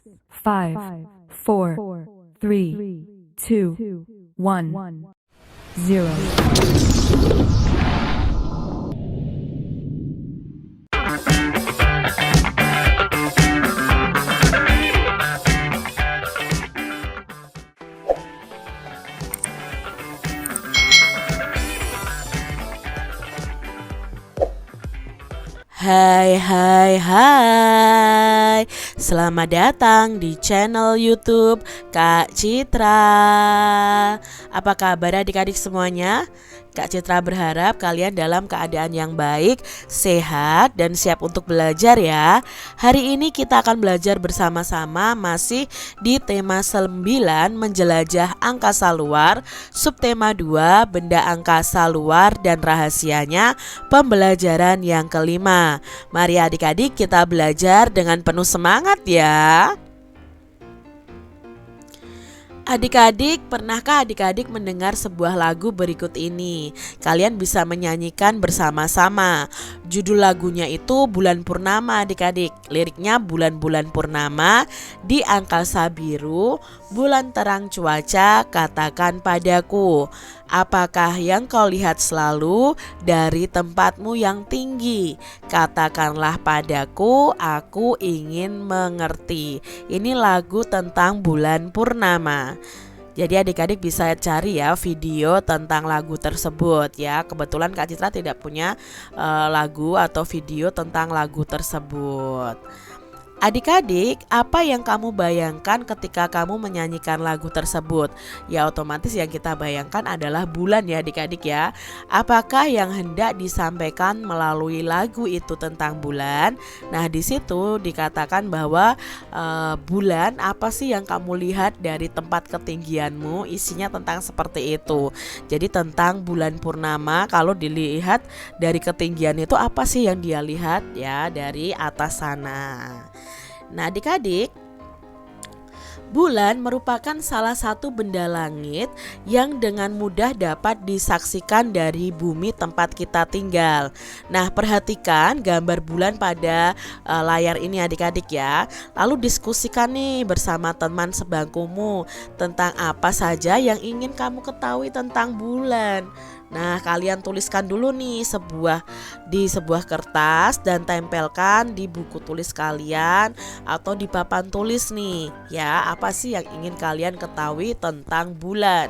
5, 4, 3, 2, 1, 0. Hai, selamat datang di channel YouTube Kak Citra. Apa kabar adik-adik semuanya? Kak Citra berharap kalian dalam keadaan yang baik, sehat, dan siap untuk belajar ya. Hari ini kita akan belajar bersama-sama masih di tema 9 menjelajah angkasa luar, subtema 2 benda angkasa luar dan rahasianya, pembelajaran yang kelima. Mari adik-adik kita belajar dengan penuh semangat ya. Adik-adik, pernahkah adik-adik mendengar sebuah lagu berikut ini? Kalian bisa menyanyikan bersama-sama. Judul lagunya itu Bulan Purnama adik-adik. Liriknya bulan-bulan purnama di angkasa biru, bulan terang cuaca, katakan padaku. Apakah yang kau lihat selalu dari tempatmu yang tinggi? Katakanlah padaku, aku ingin mengerti. Ini lagu tentang bulan purnama. Jadi adik-adik bisa cari ya video tentang lagu tersebut ya. Kebetulan Kak Citra tidak punya lagu atau video tentang lagu tersebut. Adik-adik, apa yang kamu bayangkan ketika kamu menyanyikan lagu tersebut? Ya otomatis yang kita bayangkan adalah bulan ya adik-adik ya. Apakah yang hendak disampaikan melalui lagu itu tentang bulan? Nah di situ dikatakan bahwa bulan apa sih yang kamu lihat dari tempat ketinggianmu? Isinya tentang seperti itu. Jadi tentang bulan purnama, kalau dilihat dari ketinggian itu apa sih yang dia lihat ya dari atas sana. Nah adik-adik, bulan merupakan salah satu benda langit yang dengan mudah dapat disaksikan dari bumi tempat kita tinggal. Nah perhatikan gambar bulan pada layar ini adik-adik ya. Lalu diskusikan nih bersama teman sebangkumu tentang apa saja yang ingin kamu ketahui tentang bulan. Nah kalian tuliskan dulu nih di sebuah kertas dan tempelkan di buku tulis kalian atau di papan tulis nih ya, apa sih yang ingin kalian ketahui tentang bulan.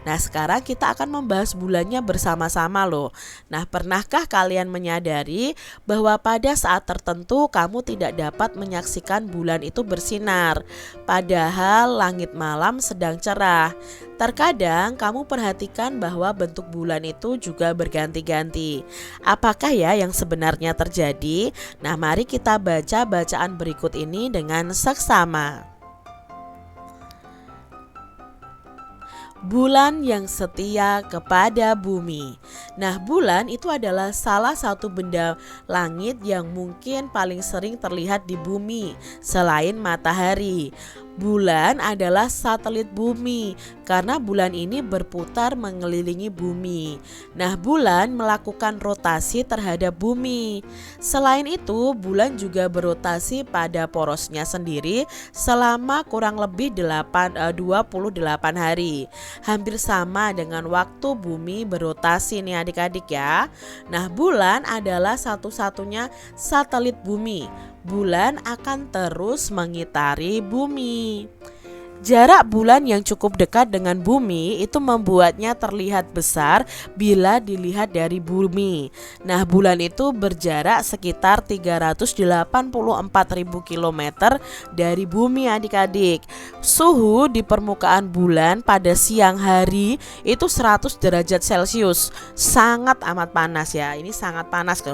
Nah sekarang kita akan membahas bulannya bersama-sama loh. Nah pernahkah kalian menyadari bahwa pada saat tertentu kamu tidak dapat menyaksikan bulan itu bersinar, padahal langit malam sedang cerah. Terkadang kamu perhatikan bahwa bentuk bulan itu juga berganti-ganti. Apakah ya yang sebenarnya terjadi? Nah mari kita baca bacaan berikut ini dengan seksama. Bulan yang setia kepada bumi. Nah bulan itu adalah salah satu benda langit yang mungkin paling sering terlihat di bumi selain matahari. Bulan adalah satelit bumi karena bulan ini berputar mengelilingi bumi. Nah bulan melakukan rotasi terhadap bumi. Selain itu bulan juga berotasi pada porosnya sendiri selama kurang lebih 28 hari. Hampir sama dengan waktu bumi berotasi nih adik-adik ya. Nah bulan adalah satu-satunya satelit bumi. Bulan akan terus mengitari bumi. Jarak bulan yang cukup dekat dengan bumi itu membuatnya terlihat besar bila dilihat dari bumi. Nah bulan itu berjarak sekitar 384.000 km dari bumi adik-adik. Suhu di permukaan bulan pada siang hari itu 100 derajat Celcius. Sangat amat panas ya. Ini sangat panas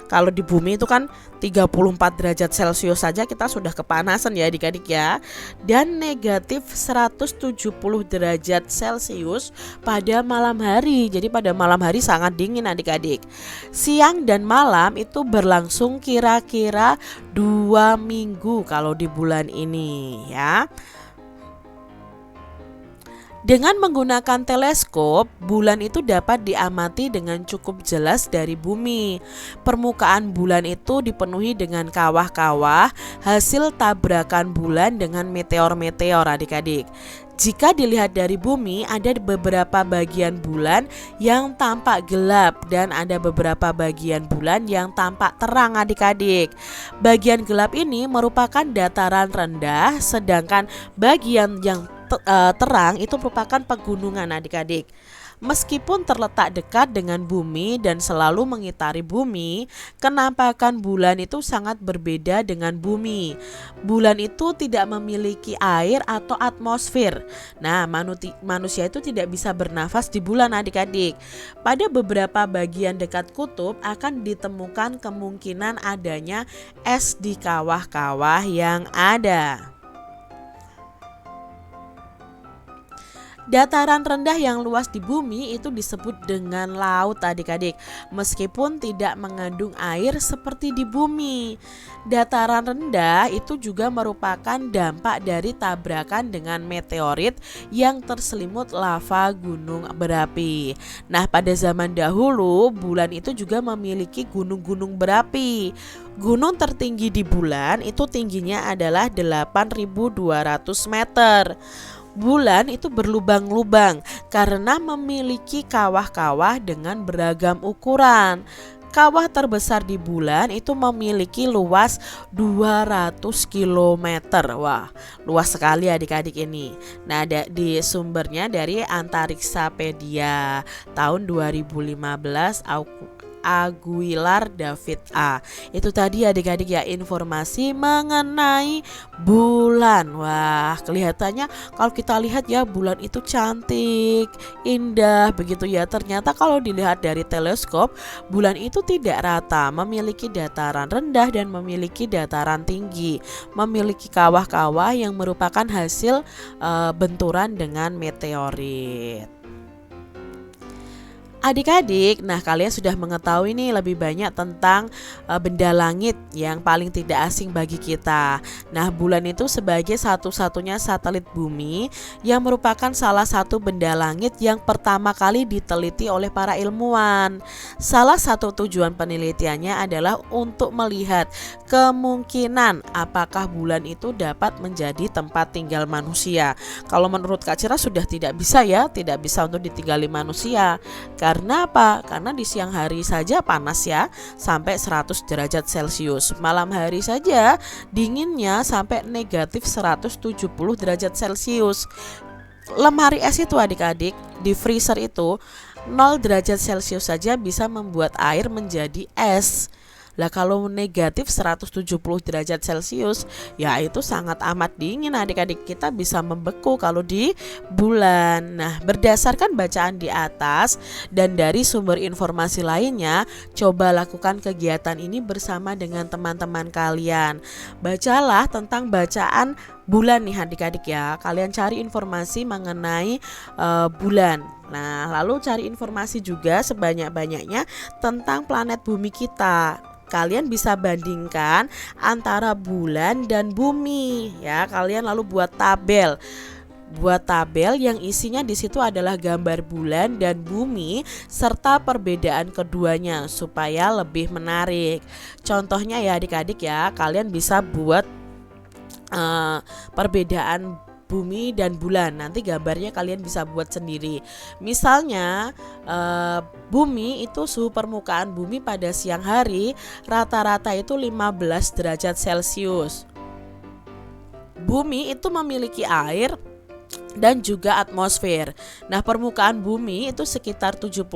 kalau di bumi itu kan 34 derajat Celcius saja kita sudah kepanasan ya adik-adik ya. Dan negatif 170 derajat Celcius pada malam hari. Jadi pada malam hari sangat dingin adik-adik. Siang dan malam itu berlangsung kira-kira 2 minggu kalau di bulan ini ya. Dengan menggunakan teleskop, bulan itu dapat diamati dengan cukup jelas dari bumi. Permukaan bulan itu dipenuhi dengan kawah-kawah hasil tabrakan bulan dengan meteor-meteor adik-adik. Jika dilihat dari bumi, ada beberapa bagian bulan yang tampak gelap dan ada beberapa bagian bulan yang tampak terang adik-adik. Bagian gelap ini merupakan dataran rendah, sedangkan bagian yang terang itu merupakan pegunungan adik-adik. Meskipun terletak dekat dengan bumi dan selalu mengitari bumi, kenampakan bulan itu sangat berbeda dengan bumi. Bulan itu tidak memiliki air atau atmosfer. Nah, manusia itu tidak bisa bernafas di bulan adik-adik. Pada beberapa bagian dekat kutub akan ditemukan kemungkinan adanya es di kawah-kawah yang ada. Dataran rendah yang luas di bumi itu disebut dengan laut adik-adik, meskipun tidak mengandung air seperti di bumi. Dataran rendah itu juga merupakan dampak dari tabrakan dengan meteorit yang terselimut lava gunung berapi. Nah, pada zaman dahulu bulan itu juga memiliki gunung-gunung berapi. Gunung tertinggi di bulan itu tingginya adalah 8.200 meter. Bulan itu berlubang-lubang karena memiliki kawah-kawah dengan beragam ukuran. Kawah terbesar di bulan itu memiliki luas 200 km. Wah, luas sekali adik-adik ini. Nah, di sumbernya dari Antariksapedia tahun 2015 Aguilar David A. Itu tadi adik-adik ya informasi mengenai bulan. Wah, kelihatannya kalau kita lihat ya bulan itu cantik, indah begitu ya. Ternyata kalau dilihat dari teleskop, bulan itu tidak rata, memiliki dataran rendah dan memiliki dataran tinggi, memiliki kawah-kawah yang merupakan hasil benturan dengan meteorit. Adik-adik, nah kalian sudah mengetahui nih lebih banyak tentang benda langit yang paling tidak asing bagi kita. Nah, bulan itu sebagai satu-satunya satelit bumi yang merupakan salah satu benda langit yang pertama kali diteliti oleh para ilmuwan. Salah satu tujuan penelitiannya adalah untuk melihat kemungkinan apakah bulan itu dapat menjadi tempat tinggal manusia. Kalau menurut Kak Cira sudah tidak bisa ya, tidak bisa untuk ditinggali manusia. Karena apa? Karena di siang hari saja panas ya, sampai 100 derajat Celcius. Malam hari saja dinginnya sampai negatif 170 derajat Celcius. Lemari es itu adik-adik, di freezer itu 0 derajat Celcius saja bisa membuat air menjadi es. Lah kalau negatif 170 derajat Celcius ya itu sangat amat dingin adik-adik, kita bisa membeku kalau di bulan. Nah, berdasarkan bacaan di atas dan dari sumber informasi lainnya, coba lakukan kegiatan ini bersama dengan teman-teman kalian. Bacalah tentang bacaan bulan nih adik-adik ya. Kalian cari informasi mengenai bulan. Nah, lalu cari informasi juga sebanyak-banyaknya tentang planet bumi kita. Kalian bisa bandingkan antara bulan dan bumi ya. Kalian lalu buat tabel yang isinya di situ adalah gambar bulan dan bumi serta perbedaan keduanya supaya lebih menarik. Contohnya ya adik-adik ya, kalian bisa buat perbedaan bumi dan bulan. Nanti gambarnya kalian bisa buat sendiri. Misalnya bumi itu suhu permukaan bumi pada siang hari rata-rata itu 15 derajat Celcius. Bumi itu memiliki air dan juga atmosfer. Nah, permukaan bumi itu sekitar 70%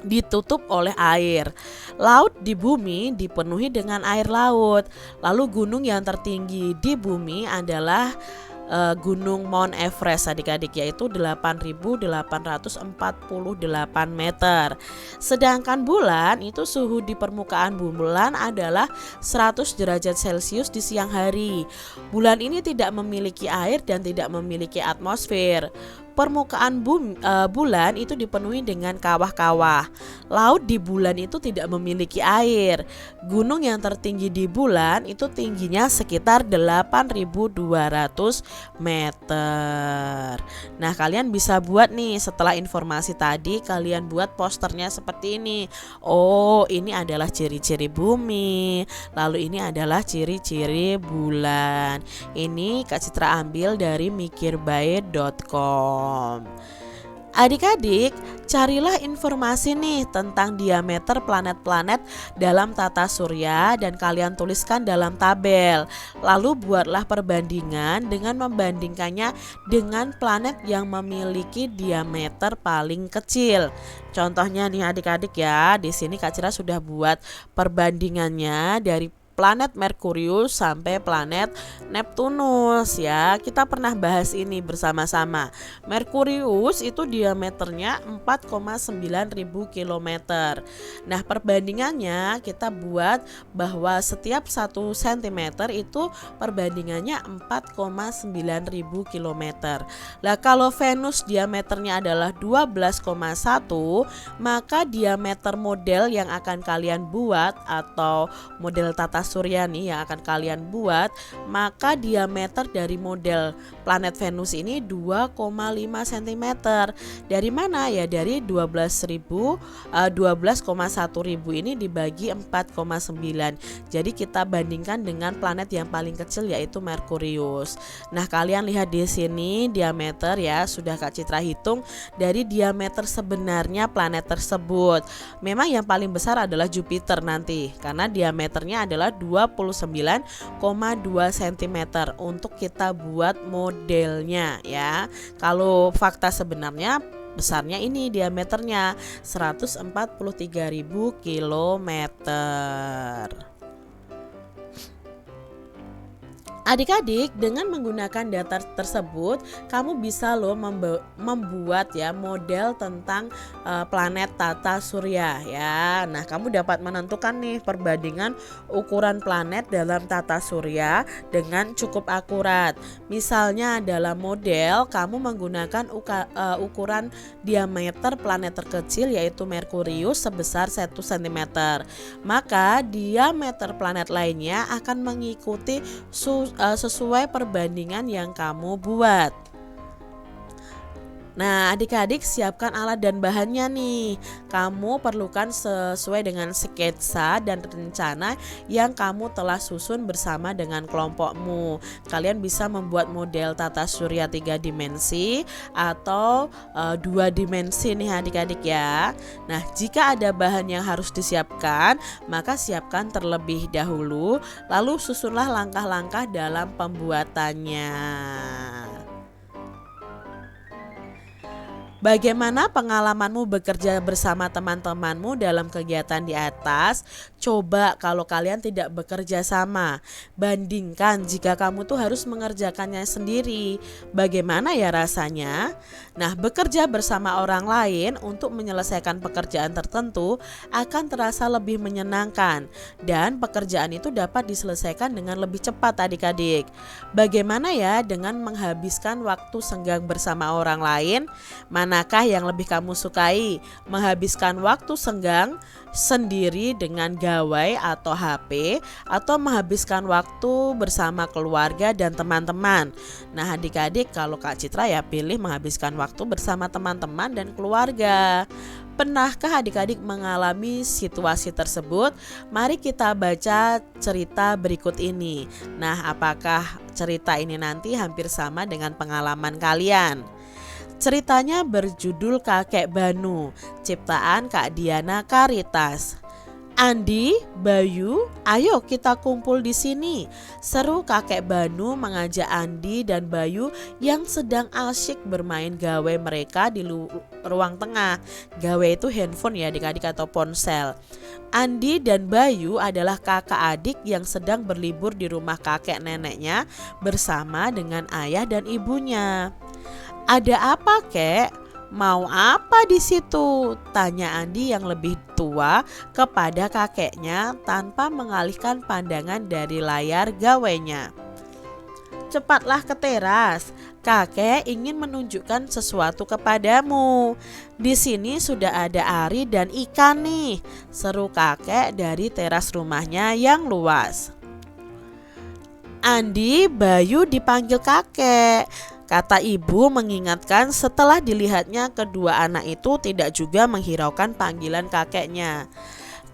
ditutup oleh air. Laut di bumi dipenuhi dengan air laut. Lalu gunung yang tertinggi di bumi adalah Gunung Mount Everest adik-adik, yaitu 8.848 meter. Sedangkan bulan itu suhu di permukaan bulan adalah 100 derajat Celcius di siang hari. Bulan ini tidak memiliki air dan tidak memiliki atmosfer. Permukaan bulan itu dipenuhi dengan kawah-kawah. Laut di bulan itu tidak memiliki air. Gunung yang tertinggi di bulan itu tingginya sekitar 8.200 meter. Nah, kalian bisa buat nih, setelah informasi tadi kalian buat posternya seperti ini. Oh, ini adalah ciri-ciri bumi. Lalu ini adalah ciri-ciri bulan. Ini Kak Citra ambil dari mikirbaik.com. Adik-adik, carilah informasi nih tentang diameter planet-planet dalam tata surya dan kalian tuliskan dalam tabel. Lalu buatlah perbandingan dengan membandingkannya dengan planet yang memiliki diameter paling kecil. Contohnya nih adik-adik ya, di sini Kak Cira sudah buat perbandingannya dari planet Merkurius sampai planet Neptunus ya. Kita pernah bahas ini bersama-sama. Merkurius itu diameternya 4,9 ribu kilometer. Nah, perbandingannya kita buat bahwa setiap 1 cm itu perbandingannya 4,9 ribu kilometer. Nah, kalau Venus diameternya adalah 12,1, maka diameter model yang akan kalian buat atau model tata surya nih yang akan kalian buat, maka diameter dari model planet Venus ini 2,5 cm. Dari mana ya? Dari 12,1 ribu ini dibagi 4,9. Jadi kita bandingkan dengan planet yang paling kecil yaitu Merkurius. Nah, kalian lihat di sini diameter ya, sudah Kak Citra hitung dari diameter sebenarnya planet tersebut. Memang yang paling besar adalah Jupiter nanti karena diameternya adalah 29,2 cm untuk kita buat modelnya ya. Kalau fakta sebenarnya besarnya ini diameternya 143.000 kilometer. Adik-adik, dengan menggunakan data tersebut kamu bisa loh membuat ya model tentang planet tata surya ya. Nah, kamu dapat menentukan nih perbandingan ukuran planet dalam tata surya dengan cukup akurat. Misalnya dalam model kamu menggunakan ukuran diameter planet terkecil yaitu Merkurius sebesar 1 cm. Maka diameter planet lainnya akan mengikuti sesuai perbandingan yang kamu buat. Nah, adik-adik siapkan alat dan bahannya nih. Kamu perlukan sesuai dengan sketsa dan rencana yang kamu telah susun bersama dengan kelompokmu. Kalian bisa membuat model tata surya 3 dimensi atau 2 dimensi nih adik-adik ya. Nah, jika ada bahan yang harus disiapkan, maka siapkan terlebih dahulu, lalu susunlah langkah-langkah dalam pembuatannya. Bagaimana pengalamanmu bekerja bersama teman-temanmu dalam kegiatan di atas? Coba kalau kalian tidak bekerja sama, bandingkan jika kamu tuh harus mengerjakannya sendiri. Bagaimana ya rasanya? Nah, bekerja bersama orang lain untuk menyelesaikan pekerjaan tertentu akan terasa lebih menyenangkan dan pekerjaan itu dapat diselesaikan dengan lebih cepat adik-adik. Bagaimana ya dengan menghabiskan waktu senggang bersama orang lain? Manakah yang lebih kamu sukai? Menghabiskan waktu senggang sendiri dengan gawai atau HP, atau menghabiskan waktu bersama keluarga dan teman-teman? Nah, adik-adik, kalau Kak Citra ya pilih menghabiskan waktu bersama teman-teman dan keluarga. Pernahkah adik-adik mengalami situasi tersebut? Mari kita baca cerita berikut ini. Nah, apakah cerita ini nanti hampir sama dengan pengalaman kalian? Ceritanya berjudul Kakek Banu, ciptaan Kak Diana Karitas. Andi, Bayu, ayo kita kumpul di sini. Seru Kakek Banu mengajak Andi dan Bayu yang sedang asyik bermain gawe mereka di ruang tengah. Gawe itu handphone ya adik-adik atau ponsel. Andi dan Bayu adalah kakak adik yang sedang berlibur di rumah kakek neneknya bersama dengan ayah dan ibunya. Ada apa, Kek? Mau apa di situ? Tanya Andi yang lebih tua kepada kakeknya tanpa mengalihkan pandangan dari layar gawainya. Cepatlah ke teras. kakek ingin menunjukkan sesuatu kepadamu. Di sini sudah ada Ari dan Ika nih, seru kakek dari teras rumahnya yang luas. Andi, Bayu dipanggil kakek, kata ibu mengingatkan setelah dilihatnya kedua anak itu tidak juga menghiraukan panggilan kakeknya.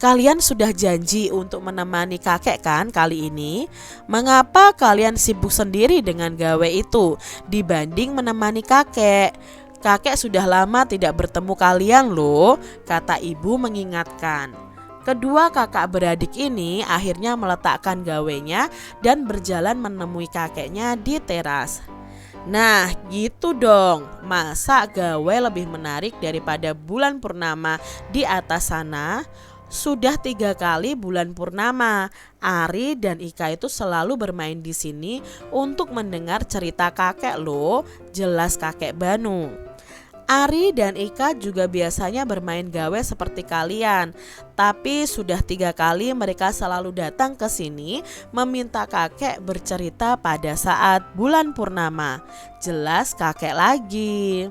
Kalian sudah janji untuk menemani kakek kan kali ini? Mengapa kalian sibuk sendiri dengan gawe itu dibanding menemani kakek? Kakek sudah lama tidak bertemu kalian loh, kata ibu mengingatkan. Kedua kakak beradik ini akhirnya meletakkan gawenya dan berjalan menemui kakeknya di teras. Nah gitu dong, masa gawe lebih menarik daripada bulan purnama di atas sana? Sudah 3 kali bulan purnama, Ari dan Ika itu selalu bermain di sini untuk mendengar cerita kakek loh, jelas kakek Banu. Ari dan Ika juga biasanya bermain gawe seperti kalian, tapi sudah 3 kali mereka selalu datang ke sini meminta kakek bercerita pada saat bulan purnama. Jelas kakek lagi.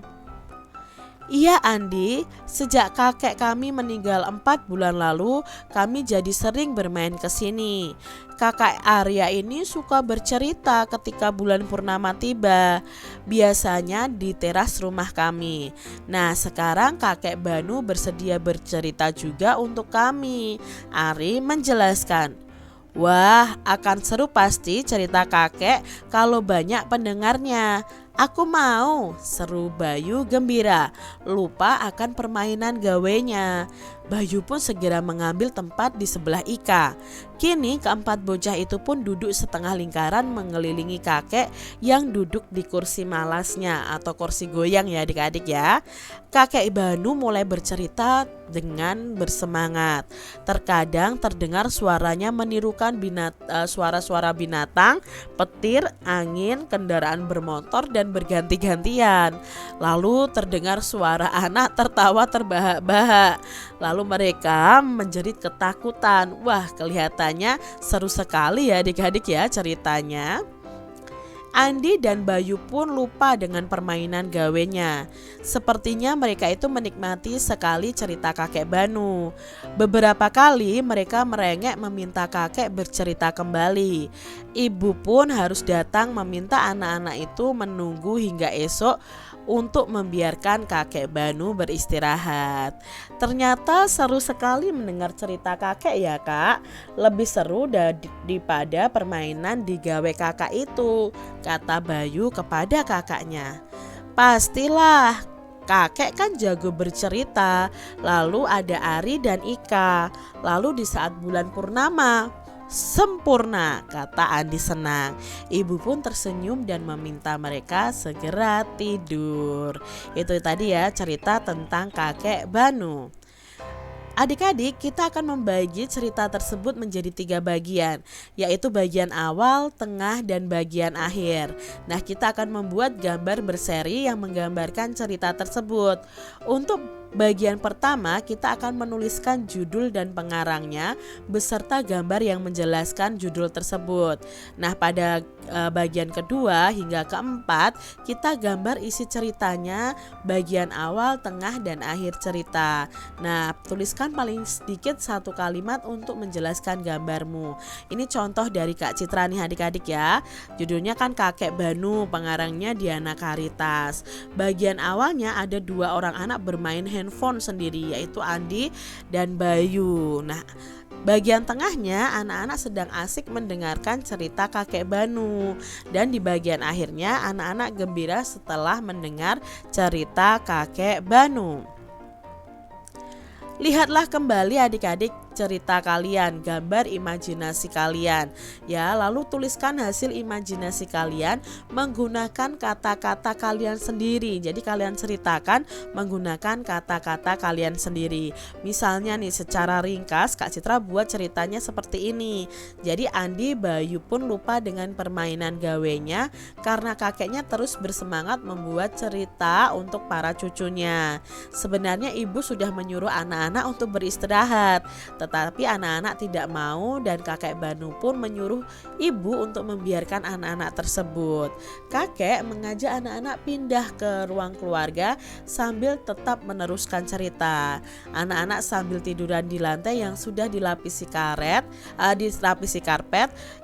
Iya Andi, sejak kakek kami meninggal 4 bulan lalu, kami jadi sering bermain ke sini. Kakak Arya ini suka bercerita ketika bulan purnama tiba, biasanya di teras rumah kami. Nah sekarang kakek Banu bersedia bercerita juga untuk kami. Ari menjelaskan. Wah, akan seru pasti cerita kakek kalau banyak pendengarnya. Aku mau, seru Bayu gembira, lupa akan permainan gawenya. Bayu pun segera mengambil tempat di sebelah Ika. Kini keempat bocah itu pun duduk setengah lingkaran mengelilingi kakek yang duduk di kursi malasnya atau kursi goyang ya adik-adik ya. Kakek Banu mulai bercerita dengan bersemangat. Terkadang terdengar suaranya menirukan suara-suara binatang, petir, angin, kendaraan bermotor dan berganti-gantian. Lalu terdengar suara anak tertawa terbahak-bahak. Lalu mereka menjerit ketakutan. Wah, kelihatannya seru sekali ya adik-adik ya ceritanya. Andi dan Bayu pun lupa dengan permainan gawenya. Sepertinya mereka itu menikmati sekali cerita kakek Banu. Beberapa kali mereka merengek meminta kakek bercerita kembali. Ibu pun harus datang meminta anak-anak itu menunggu hingga esok untuk membiarkan kakek Banu beristirahat. Ternyata seru sekali mendengar cerita kakek ya kak. Lebih seru daripada permainan di gawe kakak itu, kata Bayu kepada kakaknya. Pastilah, kakek kan jago bercerita. Lalu ada Ari dan Ika. Lalu di saat bulan purnama, sempurna, kata Andi senang. Ibu pun tersenyum dan meminta mereka segera tidur. Itu tadi ya cerita tentang kakek Banu. Adik-adik, kita akan membagi cerita tersebut menjadi 3 bagian, yaitu bagian awal, tengah, dan bagian akhir. Nah, kita akan membuat gambar berseri yang menggambarkan cerita tersebut. Untuk bagian pertama, kita akan menuliskan judul dan pengarangnya beserta gambar yang menjelaskan judul tersebut. Nah, pada bagian kedua hingga keempat, kita gambar isi ceritanya, bagian awal, tengah, dan akhir cerita. Nah, tuliskan paling sedikit 1 kalimat untuk menjelaskan gambarmu. Ini contoh dari Kak Citra nih adik-adik ya. Judulnya kan Kakek Banu, pengarangnya Diana Karitas. Bagian awalnya ada 2 orang anak bermain handphone sendiri, yaitu Andi dan Bayu. Nah, bagian tengahnya anak-anak sedang asik mendengarkan cerita kakek Banu. Dan di bagian akhirnya anak-anak gembira setelah mendengar cerita kakek Banu. Lihatlah kembali adik-adik cerita kalian, gambar imajinasi kalian ya, lalu tuliskan hasil imajinasi kalian menggunakan kata-kata kalian sendiri. Jadi kalian ceritakan menggunakan kata-kata kalian sendiri. Misalnya nih, secara ringkas Kak Citra buat ceritanya seperti ini. Jadi Andi, Bayu pun lupa dengan permainan gawenya karena kakeknya terus bersemangat membuat cerita untuk para cucunya. Sebenarnya ibu sudah menyuruh anak-anak untuk beristirahat, Tetapi anak-anak tidak mau dan kakek Banu pun menyuruh ibu untuk membiarkan anak-anak tersebut. Kakek mengajak anak-anak pindah ke ruang keluarga sambil tetap meneruskan cerita. Anak-anak sambil tiduran di lantai yang sudah dilapisi karpet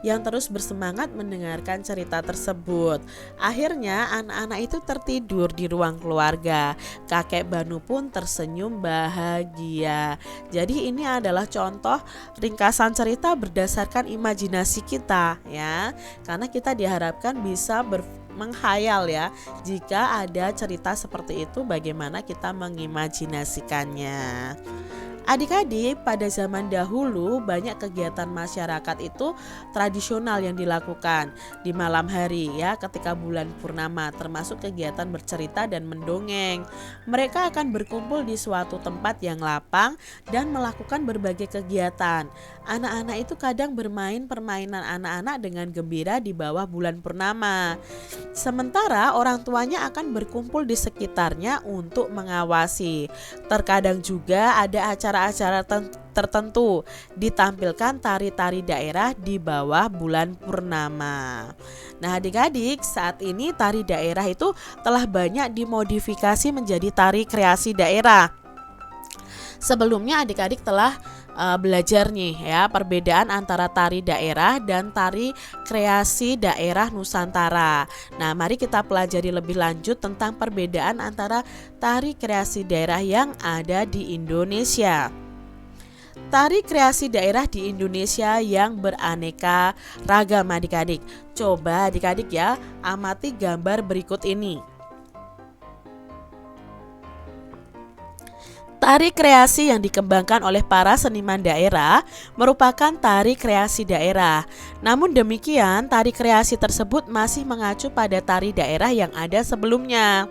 yang terus bersemangat mendengarkan cerita tersebut. Akhirnya anak-anak itu tertidur di ruang keluarga. Kakek Banu pun tersenyum bahagia. Jadi ini adalah contoh ringkasan cerita berdasarkan imajinasi kita ya. Karena kita diharapkan bisa menghayal ya, jika ada cerita seperti itu bagaimana kita mengimajinasikannya. Adik-adik, pada zaman dahulu banyak kegiatan masyarakat itu tradisional yang dilakukan di malam hari ya, ketika bulan purnama, termasuk kegiatan bercerita dan mendongeng. Mereka akan berkumpul di suatu tempat yang lapang dan melakukan berbagai kegiatan. Anak-anak itu kadang bermain permainan anak-anak dengan gembira di bawah bulan purnama. Sementara orang tuanya akan berkumpul di sekitarnya untuk mengawasi. Terkadang juga ada acara-acara tertentu ditampilkan tari-tari daerah di bawah bulan purnama. Nah adik-adik, saat ini tari daerah itu telah banyak dimodifikasi menjadi tari kreasi daerah. Sebelumnya adik-adik telah belajar nih ya perbedaan antara tari daerah dan tari kreasi daerah Nusantara. Nah, mari kita pelajari lebih lanjut tentang perbedaan antara tari kreasi daerah yang ada di Indonesia. Tari kreasi daerah di Indonesia yang beraneka ragam adik-adik. Coba adik-adik ya, amati gambar berikut ini. Tari kreasi yang dikembangkan oleh para seniman daerah merupakan tari kreasi daerah. Namun demikian, tari kreasi tersebut masih mengacu pada tari daerah yang ada sebelumnya.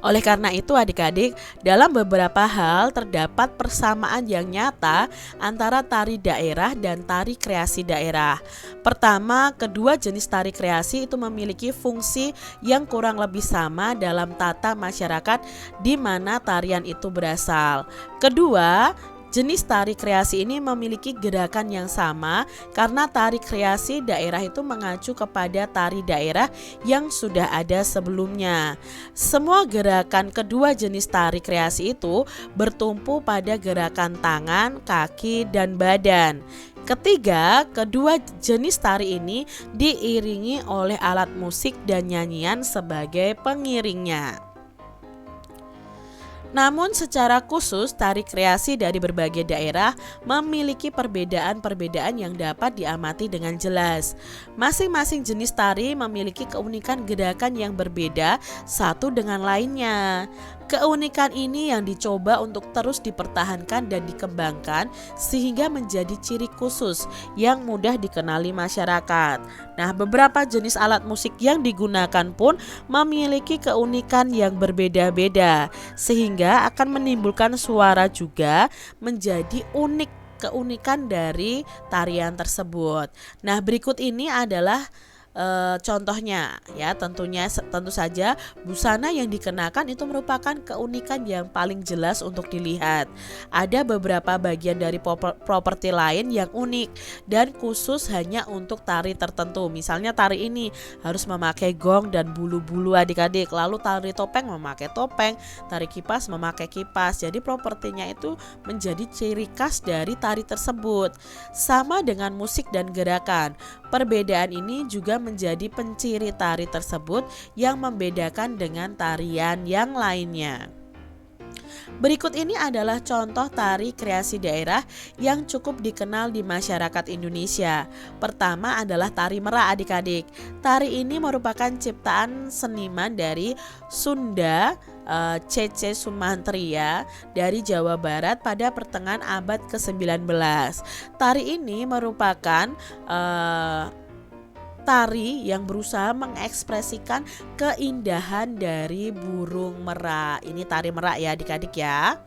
Oleh karena itu adik-adik, dalam beberapa hal terdapat persamaan yang nyata antara tari daerah dan tari kreasi daerah. Pertama, kedua jenis tari kreasi itu memiliki fungsi yang kurang lebih sama dalam tata masyarakat di mana tarian itu berasal. Kedua, jenis tari kreasi ini memiliki gerakan yang sama karena tari kreasi daerah itu mengacu kepada tari daerah yang sudah ada sebelumnya. Semua gerakan kedua jenis tari kreasi itu bertumpu pada gerakan tangan, kaki, dan badan. Ketiga, kedua jenis tari ini diiringi oleh alat musik dan nyanyian sebagai pengiringnya. Namun secara khusus tari kreasi dari berbagai daerah memiliki perbedaan-perbedaan yang dapat diamati dengan jelas. Masing-masing jenis tari memiliki keunikan gerakan yang berbeda satu dengan lainnya. Keunikan ini yang dicoba untuk terus dipertahankan dan dikembangkan sehingga menjadi ciri khusus yang mudah dikenali masyarakat. Nah, beberapa jenis alat musik yang digunakan pun memiliki keunikan yang berbeda-beda sehingga akan menimbulkan suara juga menjadi keunikan dari tarian tersebut. Nah, berikut ini adalah contohnya ya, tentu saja busana yang dikenakan itu merupakan keunikan yang paling jelas untuk dilihat. Ada beberapa bagian dari properti lain yang unik dan khusus hanya untuk tari tertentu. Misalnya tari ini harus memakai gong dan bulu-bulu adik-adik. Lalu tari topeng memakai topeng, tari kipas memakai kipas. Jadi propertinya itu menjadi ciri khas dari tari tersebut. Sama dengan musik dan gerakan. Perbedaan ini juga menjadi penciri tari tersebut yang membedakan dengan tarian yang lainnya. Berikut ini adalah contoh tari kreasi daerah yang cukup dikenal di masyarakat Indonesia. Pertama adalah tari merak adik-adik. Tari ini merupakan ciptaan seniman dari Sunda, C.C. Sumantri ya, dari Jawa Barat pada pertengahan abad ke-19. Tari ini merupakan tari yang berusaha mengekspresikan keindahan dari burung merak. Ini tari merak ya adik-adik ya.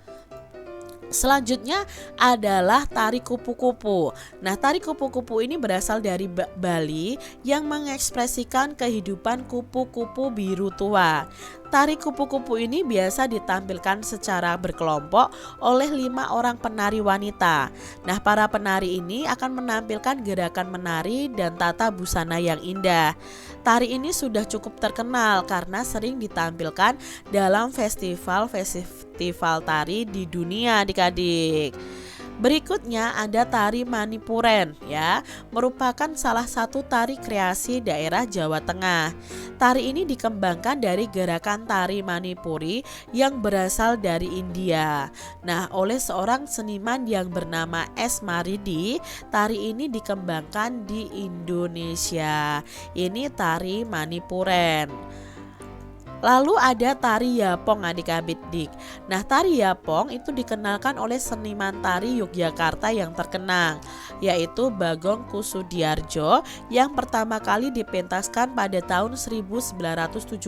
Selanjutnya adalah tari kupu-kupu. Nah, tari kupu-kupu ini berasal dari Bali yang mengekspresikan kehidupan kupu-kupu biru tua. Tari kupu-kupu ini biasa ditampilkan secara berkelompok oleh 5 orang penari wanita. Nah, para penari ini akan menampilkan gerakan menari dan tata busana yang indah. Tari ini sudah cukup terkenal karena sering ditampilkan dalam festival tari di dunia, adik-adik. Berikutnya ada tari Manipuren ya, merupakan salah satu tari kreasi daerah Jawa Tengah. Tari ini dikembangkan dari gerakan tari Manipuri yang berasal dari India. Nah, oleh seorang seniman yang bernama S. Maridi, tari ini dikembangkan di Indonesia. Ini tari Manipuren. Lalu ada tari Yapong, adik-adik. Nah, tari Yapong itu dikenalkan oleh seniman tari Yogyakarta yang terkenal, yaitu Bagong Kussudiardja yang pertama kali dipentaskan pada tahun 1977.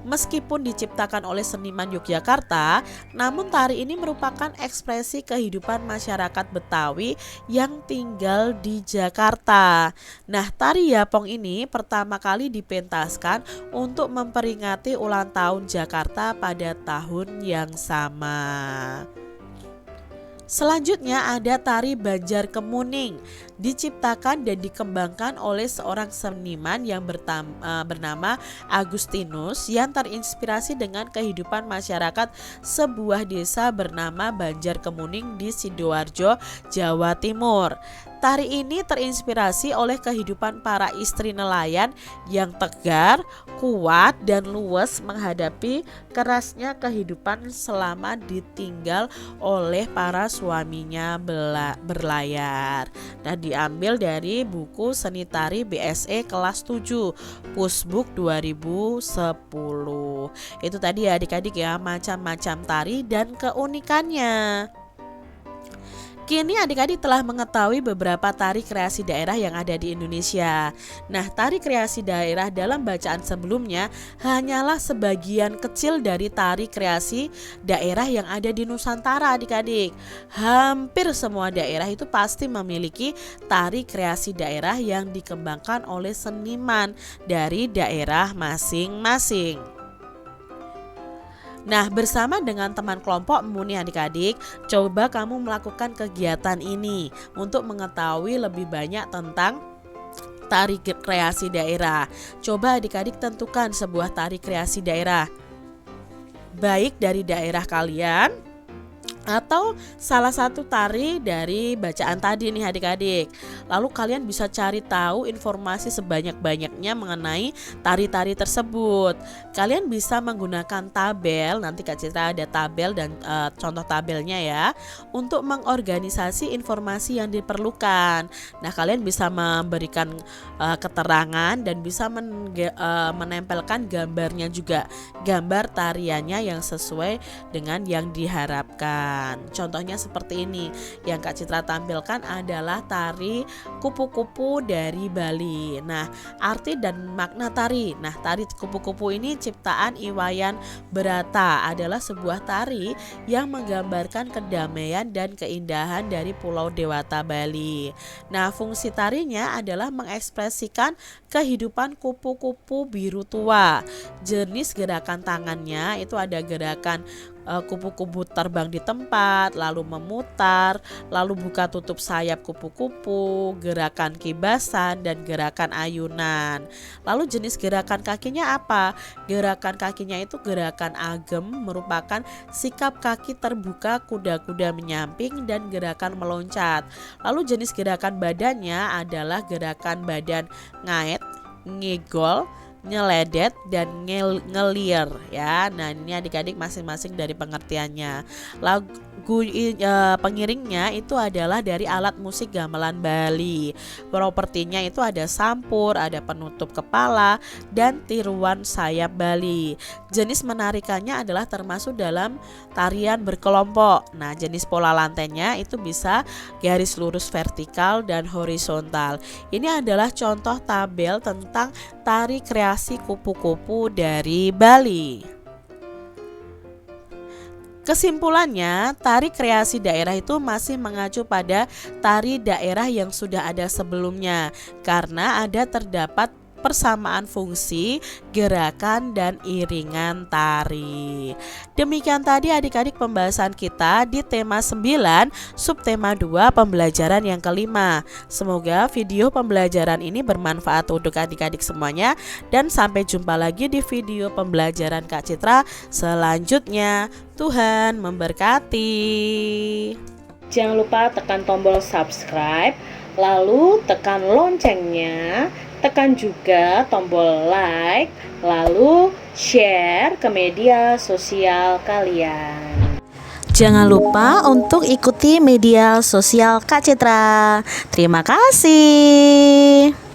Meskipun diciptakan oleh seniman Yogyakarta, namun tari ini merupakan ekspresi kehidupan masyarakat Betawi yang tinggal di Jakarta. Nah, tari Yapong ini pertama kali dipentaskan untuk memperingati ulang tahun Jakarta pada tahun yang sama. Selanjutnya ada tari Banjar Kemuning, diciptakan dan dikembangkan oleh seorang seniman yang bernama Agustinus yang terinspirasi dengan kehidupan masyarakat sebuah desa bernama Banjar Kemuning di Sidoarjo, Jawa Timur. Tari ini terinspirasi oleh kehidupan para istri nelayan yang tegar, kuat, dan luwes menghadapi kerasnya kehidupan selama ditinggal oleh para suaminya berlayar. Nah, diambil dari buku Seni Tari BSE kelas 7 Pusbook 2010. Itu tadi ya adik-adik ya, macam-macam tari dan keunikannya. Kini adik-adik telah mengetahui beberapa tari kreasi daerah yang ada di Indonesia. Nah, tari kreasi daerah dalam bacaan sebelumnya hanyalah sebagian kecil dari tari kreasi daerah yang ada di Nusantara, adik-adik. Hampir semua daerah itu pasti memiliki tari kreasi daerah yang dikembangkan oleh seniman dari daerah masing-masing. Nah, bersama dengan teman kelompokmu nih adik-adik, coba kamu melakukan kegiatan ini untuk mengetahui lebih banyak tentang tari kreasi daerah. Coba adik-adik tentukan sebuah tari kreasi daerah, baik dari daerah kalian atau salah satu tari dari bacaan tadi nih adik-adik. Lalu kalian bisa cari tahu informasi sebanyak-banyaknya mengenai tari-tari tersebut. Kalian bisa menggunakan tabel, nanti Kak Citra ada tabel dan contoh tabelnya ya, untuk mengorganisasi informasi yang diperlukan. Nah, kalian bisa memberikan keterangan dan bisa menempelkan gambarnya juga, gambar tariannya yang sesuai dengan yang diharapkan. Contohnya seperti ini, yang Kak Citra tampilkan adalah tari kupu-kupu dari Bali. Nah, arti dan makna tari. Nah, tari kupu-kupu ini ciptaan Iwayan Berata, adalah sebuah tari yang menggambarkan kedamaian dan keindahan dari Pulau Dewata Bali. Nah, fungsi tarinya adalah mengekspresikan kehidupan kupu-kupu biru tua. Jenis gerakan tangannya itu ada gerakan kupu-kupu terbang di tempat, lalu memutar, lalu buka tutup sayap kupu-kupu, gerakan kibasan, dan gerakan ayunan. Lalu jenis gerakan kakinya apa? Gerakan kakinya itu gerakan agem, merupakan sikap kaki terbuka kuda-kuda menyamping, dan gerakan meloncat. Lalu jenis gerakan badannya adalah gerakan badan ngaet, ngigol, nyeledet, dan ngelir ya. Nah, ini adik-adik masing-masing dari pengertiannya. Lagu pengiringnya itu adalah dari alat musik gamelan Bali. Propertinya itu ada sampur, ada penutup kepala, dan tiruan sayap Bali. Jenis menarikannya adalah termasuk dalam tarian berkelompok. Nah, jenis pola lantainya itu bisa garis lurus vertikal dan horizontal. Ini adalah contoh tabel tentang tari kreasi kupu-kupu dari Bali. Kesimpulannya, tari kreasi daerah itu masih mengacu pada tari daerah yang sudah ada sebelumnya, karena terdapat persamaan fungsi, gerakan, dan iringan tari. Demikian tadi adik-adik pembahasan kita di tema 9, subtema 2, pembelajaran yang kelima. Semoga video pembelajaran ini bermanfaat untuk adik-adik semuanya, dan sampai jumpa lagi di video pembelajaran Kak Citra selanjutnya. Tuhan memberkati. Jangan lupa tekan tombol subscribe, lalu tekan loncengnya, tekan juga tombol like, lalu share ke media sosial kalian. Jangan lupa untuk ikuti media sosial Kak Citra. Terima kasih.